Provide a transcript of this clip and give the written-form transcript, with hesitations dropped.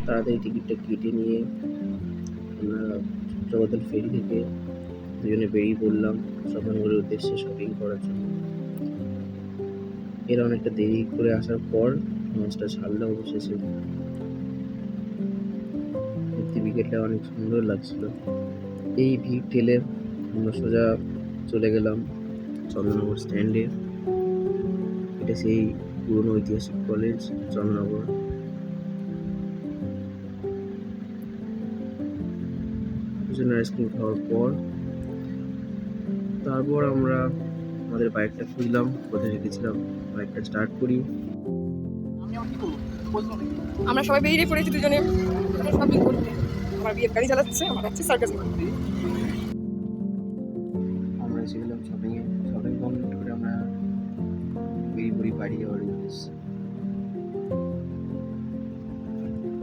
তাড়াতাড়ি টিকিটটা কেটে নিয়ে আমরা জগদ্দল ফেরি থেকে দুজনে বেরিয়ে পড়লাম চন্দননগরের উদ্দেশ্যে শপিং করার জন্য। এর অনেকটা দেরি করে আসার পর লঞ্চটা ছাড়লো অবশেষে। সত্যি বিকেলটা অনেক সুন্দর লাগছিল। এই ভিড় ঠেলে আমরা সোজা চলে গেলাম চন্দননগর স্ট্যান্ডে। এটা সেই পুরনো ঐতিহাসিক কলেজ চন্দননগর। দুজনে আইসক্রিম খাওয়ার পর তারপর আমরা আমাদের বাইকটা খুঁজলাম, কোথায় রেখেছিলাম। বাইকটা স্টার্ট করি। আমরা সবাই বেরিয়ে পড়েছি দুজনে শপিং করতে। আমার বিয়ের গাড়ি চালাচ্ছে, আমার যাচ্ছে সার্কাস।